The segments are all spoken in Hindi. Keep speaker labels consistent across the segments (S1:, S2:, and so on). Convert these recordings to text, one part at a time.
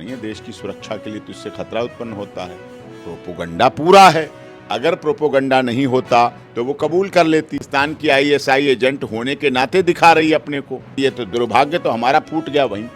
S1: नहीं है, देश की सुरक्षा के लिए तो इससे खतरा उत्पन्न होता है। प्रोपोगंडा पूरा है, अगर प्रोपोगंडा नहीं होता तो वो कबूल कर लेती। पाकिस्तान की आईएसआई एजेंट होने के नाते दिखा रही है अपने को। ये तो दुर्भाग्य तो हमारा फूट गया, वहीं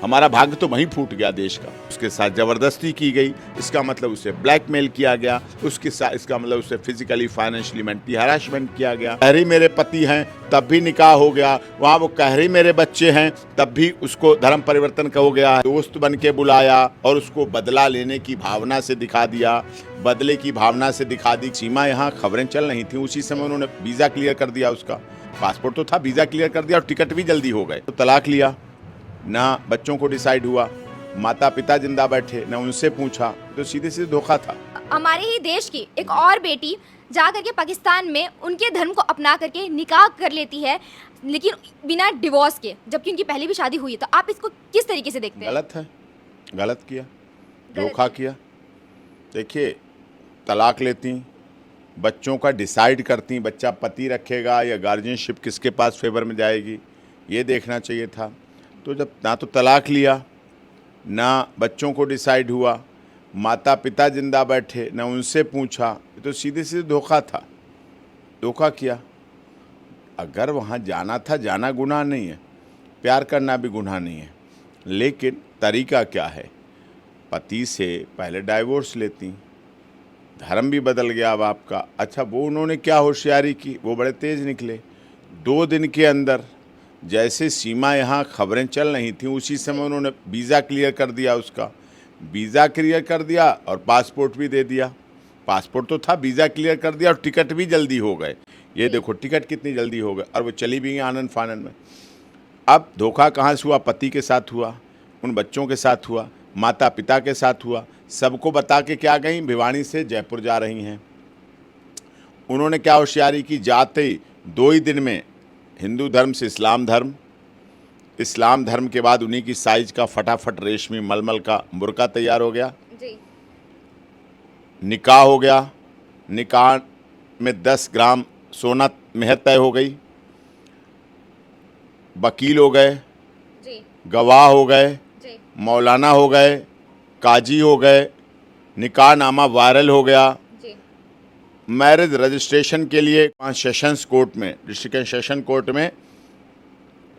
S1: हमारा भाग्य तो वहीं फूट गया देश का। उसके साथ जबरदस्ती की गई, इसका मतलब उसे ब्लैकमेल किया गया, उसके साथ इसका मतलब उसे फिजिकली फाइनेंशियली मेंटली हरासमेंट किया गया। कह रही मेरे पति हैं तब भी निकाह हो गया, वहाँ वो कह रही मेरे बच्चे हैं तब भी उसको धर्म परिवर्तन हो गया। दोस्त बन के बुलाया और उसको बदला लेने की भावना से दिखा दिया, बदले की भावना से दिखा दी। सीमा यहाँ खबरें चल रही थी, उसी समय उन्होंने वीज़ा क्लियर कर दिया, उसका पासपोर्ट तो था, वीज़ा क्लियर कर दिया और टिकट भी जल्दी हो गए। तो तलाक लिया, ना बच्चों को डिसाइड हुआ, माता पिता जिंदा बैठे, ना उनसे पूछा, तो सीधे सीधे धोखा था।
S2: हमारे ही देश की एक और बेटी जा करके पाकिस्तान में उनके धर्म को अपना करके निकाह कर लेती है, लेकिन बिना डिवोर्स के, जबकि उनकी पहले भी शादी हुई है। तो आप इसको किस तरीके से देखते हैं?
S1: गलत है, गलत किया, धोखा किया। देखिए, तलाक लेती, बच्चों का डिसाइड करती, बच्चा पति रखेगा या गार्जियनशिप किसके पास फेवर में जाएगी, ये देखना चाहिए था। तो जब ना तो तलाक लिया, ना बच्चों को डिसाइड हुआ, माता पिता जिंदा बैठे, ना उनसे पूछा, तो सीधे सीधे धोखा था, धोखा किया। अगर वहाँ जाना था, जाना गुनाह नहीं है, प्यार करना भी गुनाह नहीं है, लेकिन तरीका क्या है? पति से पहले डाइवोर्स लेती, धर्म भी बदल गया अब आपका। अच्छा, वो उन्होंने क्या होशियारी की, वो बड़े तेज़ निकले। 2 दिन के अंदर जैसे सीमा यहाँ खबरें चल रही थी, उसी समय उन्होंने वीज़ा क्लियर कर दिया, उसका वीज़ा क्लियर कर दिया और पासपोर्ट भी दे दिया। पासपोर्ट तो था, वीज़ा क्लियर कर दिया और टिकट भी जल्दी हो गए। ये देखो टिकट कितनी जल्दी हो गए, और वो चली भी गई आनंद फानंद में। अब धोखा कहाँ से हुआ? पति के साथ हुआ, उन बच्चों के साथ हुआ, माता पिता के साथ हुआ। सबको बता के क्या गई, भिवानी से जयपुर जा रही हैं। उन्होंने क्या होशियारी की, जाते ही 2 ही दिन में हिंदू धर्म से इस्लाम धर्म, इस्लाम धर्म के बाद उन्हीं की साइज का फटाफट रेशमी मलमल का बुर्का तैयार हो गया
S2: जी।
S1: निकाह हो गया, निकाह में 10 ग्राम सोना मेहर तय हो गई, वकील हो गए
S2: जी।
S1: गवाह हो गए,
S2: जी।
S1: मौलाना हो गए, काजी हो गए, निकाह नामा वायरल हो गया।
S2: जी।
S1: मैरिज रजिस्ट्रेशन के लिए सेशंस कोर्ट में, डिस्ट्रिक्ट सेशन कोर्ट में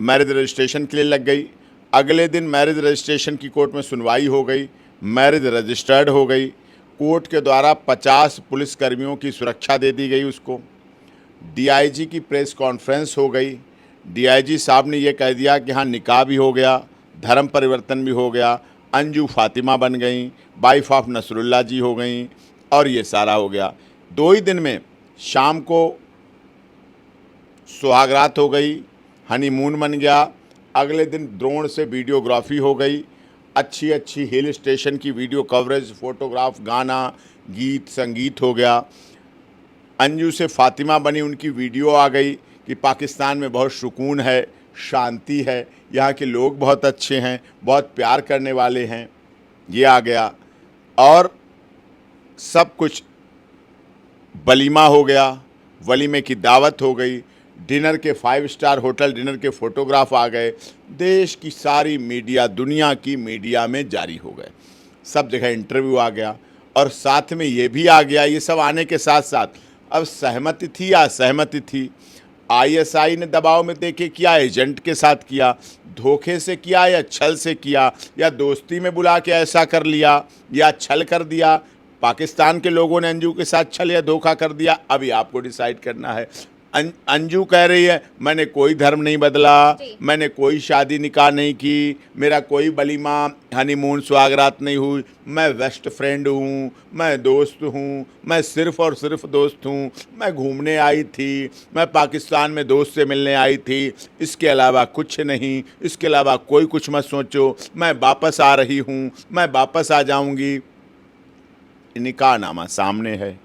S1: मैरिज रजिस्ट्रेशन के लिए लग गई। अगले दिन मैरिज रजिस्ट्रेशन की कोर्ट में सुनवाई हो गई, मैरिज रजिस्टर्ड हो गई। कोर्ट के द्वारा 50 पुलिसकर्मियों की सुरक्षा दे दी गई उसको। डीआईजी की प्रेस कॉन्फ्रेंस हो गई, डीआईजी साहब ने ये कह दिया कि हाँ निकाह भी हो गया, धर्म परिवर्तन भी हो गया, अंजू फातिमा बन गई, वाइफ ऑफ नसरुल्ला जी हो गई, और ये सारा हो गया। 2 ही दिन में शाम को सुहागरात हो गई, हनीमून बन गया। अगले दिन ड्रोन से वीडियोग्राफी हो गई, अच्छी अच्छी हिल स्टेशन की वीडियो कवरेज, फोटोग्राफ, गाना, गीत, संगीत हो गया। अंजू से फातिमा बनी, उनकी वीडियो आ गई कि पाकिस्तान में बहुत सुकून है, शांति है, यहाँ के लोग बहुत अच्छे हैं, बहुत प्यार करने वाले हैं, ये आ गया। और सब कुछ वलीमा हो गया, वलीमे की दावत हो गई, डिनर के 5 स्टार होटल डिनर के फ़ोटोग्राफ आ गए, देश की सारी मीडिया, दुनिया की मीडिया में जारी हो गए, सब जगह इंटरव्यू आ गया। और साथ में ये भी आ गया, ये सब आने के साथ साथ अब सहमति थी या असहमति थी, आईएसआई ने दबाव में देके किया, एजेंट के साथ किया, धोखे से किया या छल से किया, या दोस्ती में बुला के ऐसा कर लिया या छल कर दिया, पाकिस्तान के लोगों ने अंजू के साथ छल या धोखा कर दिया, अभी आपको डिसाइड करना है। अंजू कह रही है मैंने कोई धर्म नहीं बदला, मैंने कोई शादी निकाह नहीं की, मेरा कोई वलीमा हनीमून सुहागरात नहीं हुई, मैं बेस्ट फ्रेंड हूँ, मैं दोस्त हूँ, मैं सिर्फ़ और सिर्फ दोस्त हूँ, मैं घूमने आई थी, मैं पाकिस्तान में दोस्त से मिलने आई थी, इसके अलावा कुछ नहीं, इसके अलावा कोई कुछ मत सोचो, मैं वापस आ रही हूँ, मैं वापस आ जाऊँगी। निकाहनामा सामने है,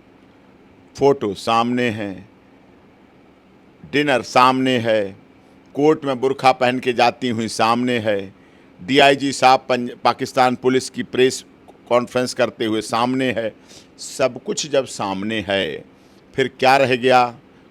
S1: फ़ोटो सामने है, डिनर सामने है, कोर्ट में बुर्खा पहन के जाती हुई सामने है, डीआईजी साहब पाकिस्तान पुलिस की प्रेस कॉन्फ्रेंस करते हुए सामने है। सब कुछ जब सामने है फिर क्या रह गया?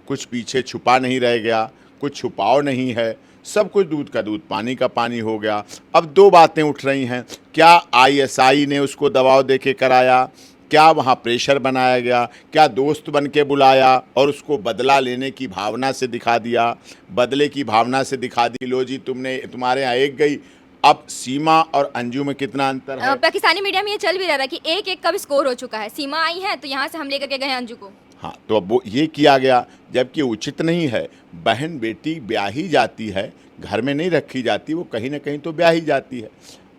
S1: कुछ पीछे छुपा नहीं रह गया, कुछ छुपाव नहीं है, सब कुछ दूध का दूध पानी का पानी हो गया। अब दो बातें उठ रही हैं, क्या आईएसआई ने उसको दबाव दे के कराया, क्या वहाँ प्रेशर बनाया गया, क्या दोस्त बन के बुलाया और उसको बदला लेने की भावना से दिखा दिया, बदले की भावना से दिखा दी, लो जी तुम्हारे यहाँ एक गई। अब सीमा और अंजू में कितना अंतर है?
S2: पाकिस्तानी मीडिया में ये चल भी रहा था कि 1-1 का भी स्कोर हो चुका है, सीमा आई है तो यहाँ से हम लेकर के गए अंजू को।
S1: हाँ, तो अब वो ये किया गया, जबकि उचित नहीं है। बहन बेटी ब्याही जाती है, घर में नहीं रखी जाती, वो कहीं ना कहीं तो ब्याही जाती है।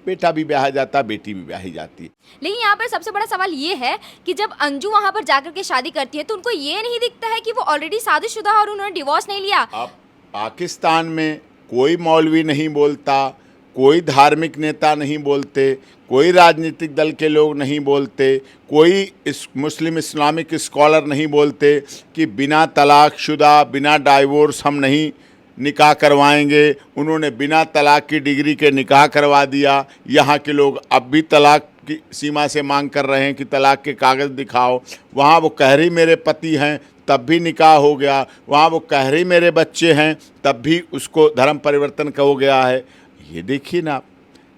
S1: बेटा भी ब्याहा जाता, बेटी भी ब्याही जाती है।
S2: लेकिन यहाँ पर सबसे बड़ा सवाल ये है कि जब अंजू वहाँ पर जाकर के शादी करती है तो उनको ये नहीं दिखता है कि वो ऑलरेडी शादीशुदा और उन्होंने डिवोर्स नहीं लिया।
S1: अब पाकिस्तान में कोई मौलवी नहीं बोलता, कोई धार्मिक नेता नहीं बोलते, कोई राजनीतिक दल के लोग नहीं बोलते, कोई मुस्लिम इस्लामिक स्कॉलर नहीं बोलते कि बिना तलाकशुदा, बिना डाइवोर्स हम नहीं निकाह करवाएंगे। उन्होंने बिना तलाक की डिग्री के निकाह करवा दिया। यहाँ के लोग अब भी तलाक की सीमा से मांग कर रहे हैं कि तलाक के कागज़ दिखाओ। वहाँ वो कह रही मेरे पति हैं, तब भी निकाह हो गया। वहाँ वो कह रही मेरे बच्चे हैं, तब भी उसको धर्म परिवर्तन का हो गया है। ये देखिए ना,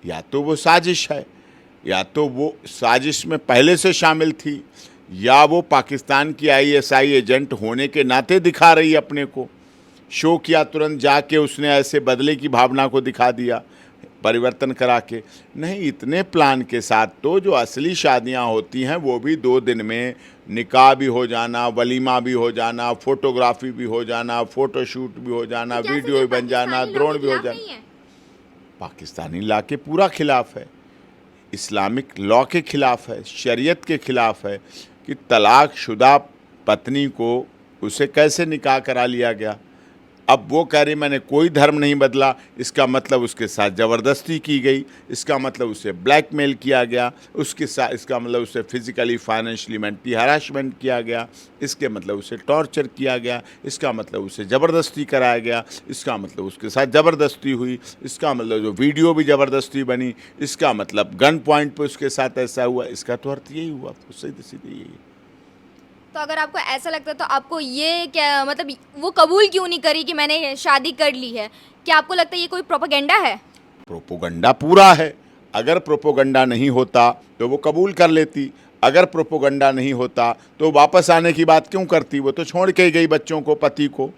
S1: या तो वो साजिश है, या तो वो साजिश में पहले से शामिल थी, या वो पाकिस्तान की आईएसआई एजेंट होने के नाते दिखा रही अपने को। शो किया, तुरंत जाके उसने ऐसे बदले की भावना को दिखा दिया, परिवर्तन करा के। नहीं, इतने प्लान के साथ तो जो असली शादियां होती हैं वो भी 2 दिन में निकाह भी हो जाना, वलीमा भी हो जाना, फोटोग्राफी भी हो जाना, फोटोशूट भी हो जाना, वीडियो भी बन जाना, ड्रोन भी हो जाना। पाकिस्तानी लॉ के पूरा खिलाफ है, इस्लामिक लॉ के खिलाफ है, शरीयत के खिलाफ है कि तलाकशुदा पत्नी को उसे कैसे निकाह करा लिया गया। अब वो कह रही मैंने कोई धर्म नहीं बदला, इसका मतलब उसके साथ ज़बरदस्ती की गई, इसका मतलब उसे ब्लैकमेल किया गया, उसके साथ इसका मतलब उसे फिज़िकली फाइनेंशियली मेंटली हरासमेंट किया गया, इसके मतलब उसे टॉर्चर किया गया, इसका मतलब उसे ज़बरदस्ती कराया गया, इसका मतलब उसके साथ ज़बरदस्ती हुई, इसका मतलब जो वीडियो भी ज़बरदस्ती बनी, इसका मतलब गन पॉइंट पर उसके साथ ऐसा हुआ। इसका तो अर्थ यही हुआ, सीधे सीधे यही।
S2: तो अगर आपको ऐसा लगता है तो आपको ये क्या मतलब वो कबूल क्यों नहीं करी कि मैंने शादी कर ली है? क्या आपको लगता है ये कोई प्रोपेगेंडा है?
S1: प्रोपोगंडा पूरा है। अगर प्रोपोगंडा नहीं होता तो वो कबूल कर लेती, अगर प्रोपोगंडा नहीं होता तो वापस आने की बात क्यों करती? वो तो छोड़ के ही गई बच्चों को, पति को।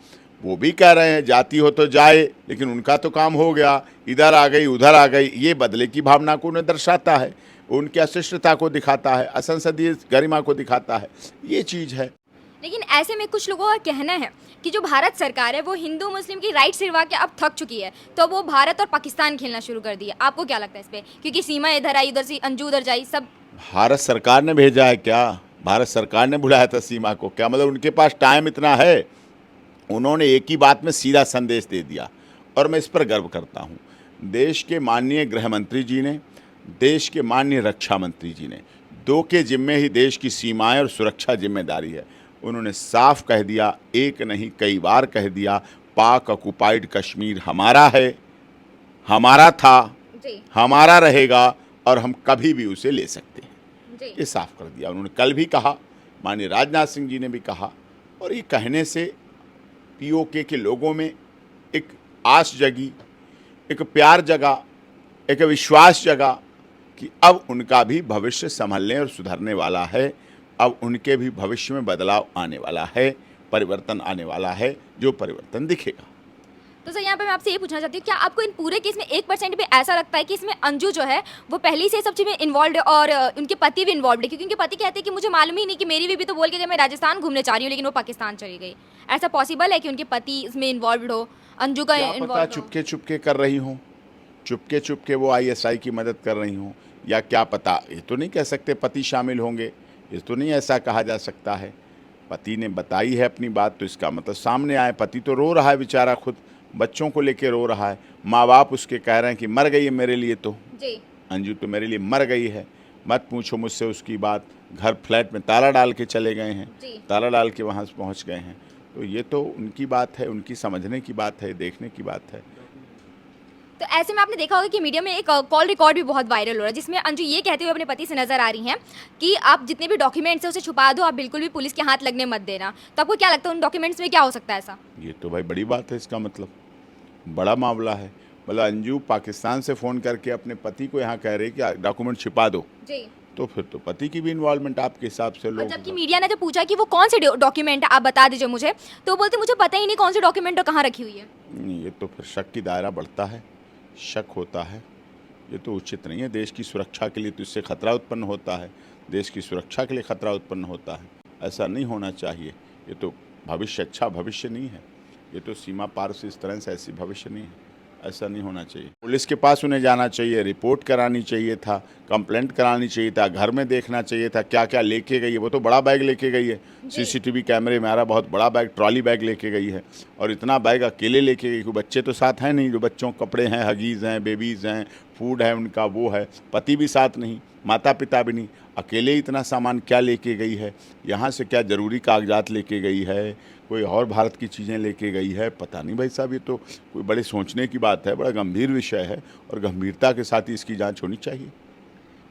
S1: वो भी कह रहे हैं जाती हो तो जाए, लेकिन उनका तो काम हो गया, इधर आ गई उधर आ गई। ये बदले की भावना को उन्हें दर्शाता है, उनकी अशिष्टता को दिखाता है, असंसदीय गरिमा को दिखाता है, ये चीज़ है।
S2: लेकिन ऐसे में कुछ लोगों का कहना है कि जो भारत सरकार है वो हिंदू मुस्लिम की राइट सिरवा के अब थक चुकी है, तो वो भारत और पाकिस्तान खेलना शुरू कर दिया। आपको क्या लगता है इस पर? क्योंकि सीमा इधर आई, उधर से अंजू उधर जाई, सब
S1: भारत सरकार ने भेजा है क्या? भारत सरकार ने बुलाया था सीमा को? क्या मतलब उनके पास टाइम इतना है? उन्होंने एक ही बात में सीधा संदेश दे दिया, और मैं इस पर गर्व करता हूँ। देश के माननीय गृह मंत्री जी ने, देश के माननीय रक्षा मंत्री जी ने, दो के जिम्मे ही देश की सीमाएं और सुरक्षा जिम्मेदारी है। उन्होंने साफ कह दिया, एक नहीं कई बार कह दिया, पाक ऑक्युपाइड कश्मीर हमारा है, हमारा था, हमारा रहेगा, और हम कभी भी उसे ले सकते हैं। ये साफ कर दिया उन्होंने। कल भी कहा, माननीय राजनाथ सिंह जी ने भी कहा, और ये कहने से पीओके के लोगों में एक आस जगी, एक प्यार जगा, एक विश्वास जगा कि अब उनका भी भविष्य संभलने और सुधरने वाला है। अब उनके भी भविष्य में बदलाव आने वाला है, परिवर्तन आने वाला है, जो परिवर्तन दिखेगा।
S2: तो सर यहाँ पे मैं आपसे ये पूछना चाहती हूँ, क्या आपको इन पूरे केस में 1% भी ऐसा लगता है कि इसमें अंजू जो है वो पहले से सब चीज़ में इन्वॉल्व है और उनके पति भी इन्वॉल्व है? क्योंकि उनके पति कहते हैं कि मुझे मालूम ही नहीं कि मेरी बीवी तो बोल के गई मैं राजस्थान घूमने चाह रही हूँ, लेकिन वो पाकिस्तान चली गई। ऐसा पॉसिबल है कि उनके पति इसमें इन्वॉल्व हो, अंजू का इन्वॉल्व?
S1: चुपके चुपके कर रही हूँ, चुपके चुपके वो आईएसआई की मदद कर रही हूँ, या क्या पता, ये तो नहीं कह सकते पति शामिल होंगे, ये तो नहीं ऐसा कहा जा सकता है। पति ने बताई है अपनी बात, तो इसका मतलब सामने आए। पति तो रो रहा है बेचारा, खुद बच्चों को लेके रो रहा है। माँ बाप उसके कह रहे हैं कि मर गई है मेरे लिए, तो
S2: जी
S1: अंजू तो मेरे लिए मर गई है, मत पूछो मुझसे उसकी बात। घर फ्लैट में ताला डाल के चले गए हैं, ताला डाल के वहाँ पहुँच गए हैं। तो ये तो उनकी बात है, उनकी समझने की बात है, देखने की बात है।
S2: तो ऐसे में आपने देखा होगा कि मीडिया में एक कॉल रिकॉर्ड भी बहुत वायरल हो रहा है, जिसमें अंजू ये कहते हुए अपने पति से नजर आ रही हैं कि आप जितने भी डॉक्यूमेंट्स हैं उसे छुपा दो, आप बिल्कुल भी पुलिस के हाथ लगने मत देना। तो आपको क्या लगता है उन डॉक्यूमेंट्स में क्या हो सकता है ऐसा?
S1: ये तो भाई बड़ी बात है। इसका मतलब बड़ा मामला है। मतलब अंजू पाकिस्तान से फ़ोन करके अपने पति को यहाँ कह रही कि डॉक्यूमेंट छिपा दो,
S2: जी।
S1: तो फिर तो पति की भी इन्वॉल्वमेंट आपके हिसाब से
S2: और
S1: लोग।
S2: जबकि मीडिया ने जब पूछा कि वो कौन से डॉक्यूमेंट है, आप बता दीजिए मुझे, तो बोलते मुझे पता ही नहीं कौन से डॉक्यूमेंट और कहाँ रखी हुई है।
S1: नहीं, ये तो फिर शक की दायरा बढ़ता है, शक होता है, ये तो उचित नहीं है। देश की सुरक्षा के लिए तो इससे खतरा उत्पन्न होता है, देश की सुरक्षा के लिए खतरा उत्पन्न होता है, ऐसा नहीं होना चाहिए। ये तो भविष्य, अच्छा भविष्य नहीं है, ये तो सीमा पार से इस तरह से ऐसी भविष्य नहीं है, ऐसा नहीं होना चाहिए। पुलिस के पास उन्हें जाना चाहिए, रिपोर्ट करानी चाहिए था, कंप्लेंट करानी चाहिए था, घर में देखना चाहिए था क्या क्या लेके गई है। वो तो बड़ा बैग लेके गई है, सीसीटीवी कैमरे में आ रहा, बहुत बड़ा बैग, ट्रॉली बैग लेके गई है, और इतना बैग अकेले लेके गई। कोई बच्चे तो साथ हैं नहीं, जो बच्चों के कपड़े हैं, हगीज़ हैं, बेबीज़ हैं, फूड है उनका, वो है, पति भी साथ नहीं, माता पिता भी नहीं, अकेले इतना सामान क्या लेके गई है। यहाँ से क्या ज़रूरी कागजात लेके गई है, कोई और भारत की चीज़ें लेके गई है, पता नहीं भाई साहब। ये तो कोई बड़े सोचने की बात है, बड़ा गंभीर विषय है, और गंभीरता के साथ ही इसकी जांच होनी चाहिए।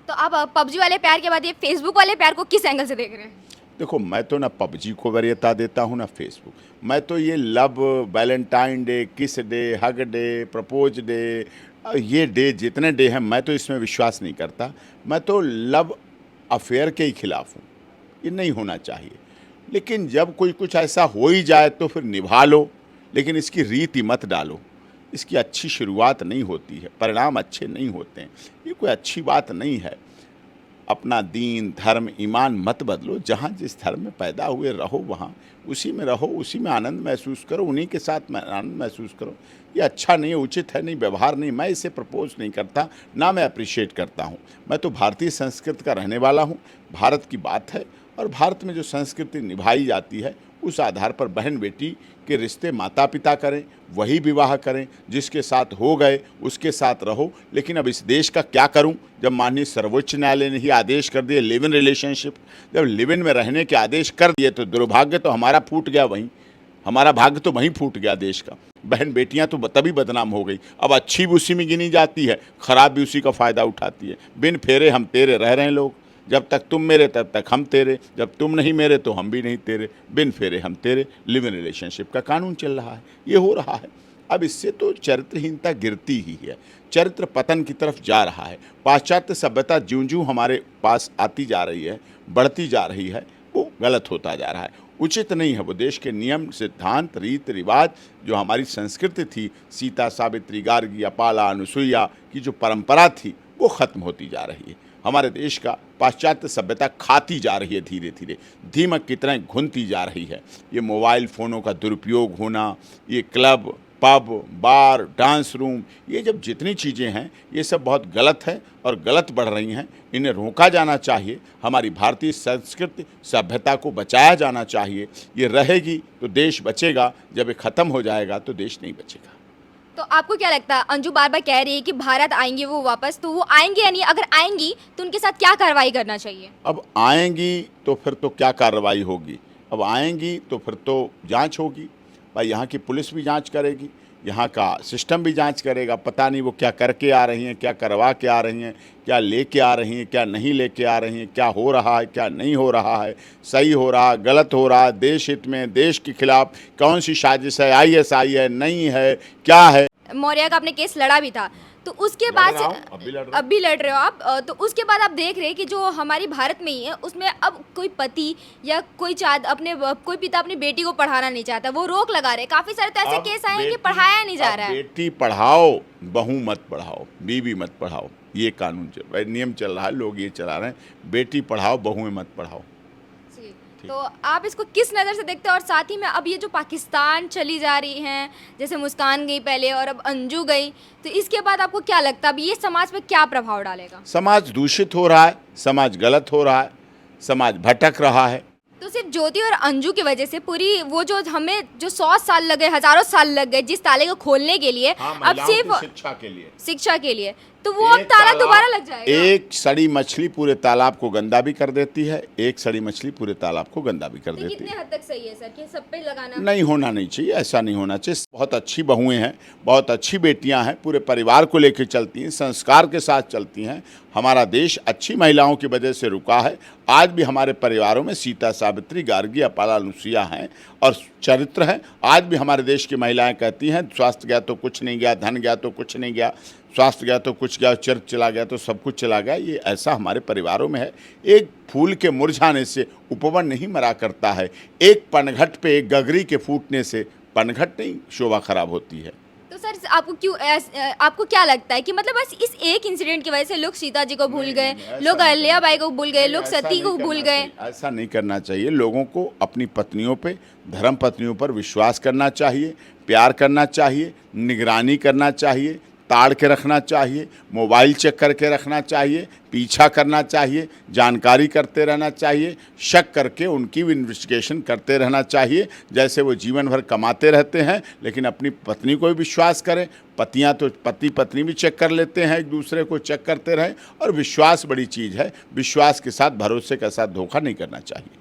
S2: तो आप पबजी वाले प्यार के बाद ये फेसबुक वाले प्यार को किस एंगल से देख रहे हैं?
S1: देखो, मैं तो ना पबजी को वरीयता देता हूँ ना फेसबुक। मैं तो ये लव, वैलेंटाइन डे, किस day, hug day, propose day, ये डे जितने डे हैं, मैं तो इसमें विश्वास नहीं करता। मैं तो लव अफेयर के ही खिलाफ हूँ, ये नहीं होना चाहिए। लेकिन जब कोई कुछ ऐसा हो ही जाए तो फिर निभा लो, लेकिन इसकी रीति मत डालो, इसकी अच्छी शुरुआत नहीं होती है, परिणाम अच्छे नहीं होते हैं, ये कोई अच्छी बात नहीं है। अपना दीन, धर्म, ईमान मत बदलो, जहाँ जिस धर्म में पैदा हुए रहो, वहाँ उसी में रहो, उसी में आनंद महसूस करो, उन्हीं के साथ आनंद महसूस करो। ये अच्छा नहीं है, उचित है नहीं, व्यवहार नहीं। मैं इसे प्रपोज नहीं करता, ना मैं अप्रिशिएट करता हूँ। मैं तो भारतीय संस्कृति का रहने वाला हूँ, भारत की बात है, और भारत में जो संस्कृति निभाई जाती है उस आधार पर बहन बेटी के रिश्ते माता पिता करें, वही विवाह करें, जिसके साथ हो गए उसके साथ रहो। लेकिन अब इस देश का क्या करूं, जब माननीय सर्वोच्च न्यायालय ने ही आदेश कर दिए लिव इन रिलेशनशिप, जब लिव इन में रहने के आदेश कर दिए तो दुर्भाग्य तो हमारा फूट गया, वहीं हमारा भाग्य तो वहीं फूट गया देश का। बहन बेटियां तो तभी बदनाम हो गई। अब अच्छी भी उसी में गिनी जाती है, खराब भी उसी का फ़ायदा उठाती है। बिन फेरे हम तेरे रह रहे हैं लोग, जब तक तुम मेरे तब तक हम तेरे, जब तुम नहीं मेरे तो हम भी नहीं तेरे, बिन फेरे हम तेरे, लिव इन रिलेशनशिप का कानून चल रहा है, ये हो रहा है। अब इससे तो चरित्रहीनता गिरती ही है, चरित्र पतन की तरफ जा रहा है। पाश्चात्य सभ्यता ज्यों-ज्यों हमारे पास आती जा रही है, बढ़ती जा रही है, वो गलत होता जा रहा है, उचित नहीं है। वो देश के नियम, सिद्धांत, रीत रिवाज, जो हमारी संस्कृति थी, सीता, सावित्री, गार्गी, अपाला, अनुसुईया की जो परंपरा थी, वो ख़त्म होती जा रही है। हमारे देश का पाश्चात्य सभ्यता खाती जा रही है, धीरे धीरे दीमक की तरह घुनती जा रही है। ये मोबाइल फ़ोनों का दुरुपयोग होना, ये क्लब, पब, बार, डांस रूम, ये जब जितनी चीज़ें हैं, ये सब बहुत गलत है और गलत बढ़ रही हैं। इन्हें रोका जाना चाहिए। हमारी भारतीय संस्कृति सभ्यता को बचाया जाना चाहिए। ये रहेगी तो देश बचेगा, जब ये ख़त्म हो जाएगा तो देश नहीं बचेगा।
S2: तो आपको क्या लगता है, अंजू बार बार कह रही है कि भारत आएंगे वो वापस, तो वो आएंगे या नहीं? अगर आएंगी तो उनके साथ क्या कार्रवाई करना चाहिए?
S1: अब आएंगी तो फिर तो क्या कार्रवाई होगी? अब आएंगी तो फिर तो जांच होगी भाई, यहाँ की पुलिस भी जांच करेगी, यहाँ का सिस्टम भी जांच करेगा। पता नहीं वो क्या करके आ रही हैं, क्या करवा के आ रही हैं, क्या लेके आ रही हैं, क्या नहीं लेके आ रही हैं, क्या हो रहा है, क्या नहीं हो रहा है, सही हो रहा, गलत हो रहा, देश हित में, देश के खिलाफ कौन सी साजिश है, आईएसआई है, नहीं है, क्या है।
S2: मौर्या का आपने केस लड़ा भी था, तो उसके बाद से अब भी लड़ रहे हो आप, तो उसके बाद आप देख रहे हैं कि जो हमारी भारत में ही है उसमें अब कोई पति या कोई कोई पिता अपनी बेटी को पढ़ाना नहीं चाहता, वो रोक लगा रहे। काफी सारे तो ऐसे केस आए हैं कि पढ़ाया नहीं जा रहा है।
S1: बेटी पढ़ाओ, बहू मत पढ़ाओ, बीवी मत पढ़ाओ, ये कानून चल रहा है, नियम चल रहा है, लोग ये चला रहे हैं, बेटी पढ़ाओ, बहुएं मत पढ़ाओ।
S2: तो आप इसको किस नज़र से देखते हैं? और साथ ही में अब ये जो पाकिस्तान चली जा रही हैं, जैसे मुस्कान गई पहले और अब अंजू गई, तो इसके बाद आपको क्या लगता है अब ये समाज पे क्या प्रभाव डालेगा?
S1: समाज दूषित हो रहा है, समाज गलत हो रहा है, समाज भटक रहा है।
S2: तो सिर्फ ज्योति और अंजू की वजह से पूरी वो जो हमें जो 100 साल लगे, हज़ारों साल लग गए जिस ताले को खोलने के लिए, अब सिर्फ
S1: शिक्षा के लिए,
S2: शिक्षा के लिए, तो वो अब
S1: एक
S2: ताला
S1: तालाब-
S2: दोबारा लग जाएगा।
S1: एक सड़ी मछली पूरे तालाब को गंदा भी कर देती है, एक सड़ी मछली पूरे तालाब को गंदा भी कर
S2: तो
S1: देती
S2: कितने
S1: है।
S2: हद तक सही है सर कि सब पे लगाना?
S1: नहीं होना नहीं चाहिए, ऐसा नहीं होना चाहिए। बहुत अच्छी बहुएं हैं, बहुत अच्छी बेटियां हैं, पूरे परिवार को लेकर चलती हैं, संस्कार के साथ चलती हैं। हमारा देश अच्छी महिलाओं की वजह से रुका है। आज भी हमारे परिवारों में सीता, सावित्री, गार्गी, अपाला, लुसिया हैं और चरित्र हैं। आज भी हमारे देश की महिलाएं कहती हैं स्वास्थ्य गया तो कुछ नहीं गया, धन गया तो कुछ नहीं गया, स्वास्थ्य गया तो कुछ गया, चरित्र चला गया तो सब कुछ चला गया। ये ऐसा हमारे परिवारों में है। एक फूल के मुरझाने से उपवन नहीं मरा करता है, एक पनघट पे एक गगरी के फूटने से पनघट नहीं शोभा खराब होती है।
S2: तो सर आपको क्या लगता है कि मतलब बस इस एक इंसिडेंट की वजह से लोग सीता जी को भूल गए, लोग अहिल्या बाई को भूल गए, लोग सती को भूल गए?
S1: ऐसा नहीं करना चाहिए। लोगों को अपनी पत्नियों पे, धर्म पत्नियों पर विश्वास करना चाहिए, प्यार करना चाहिए, निगरानी करना चाहिए, ताड़ के रखना चाहिए, मोबाइल चेक करके रखना चाहिए, पीछा करना चाहिए, जानकारी करते रहना चाहिए, शक करके उनकी भी इन्वेस्टिगेशन करते रहना चाहिए। जैसे वो जीवन भर कमाते रहते हैं, लेकिन अपनी पत्नी को भी विश्वास करें। पतियां तो पति पत्नी भी चेक कर लेते हैं, एक दूसरे को चेक करते रहें। और विश्वास बड़ी चीज़ है, विश्वास के साथ, भरोसे के साथ धोखा नहीं करना चाहिए।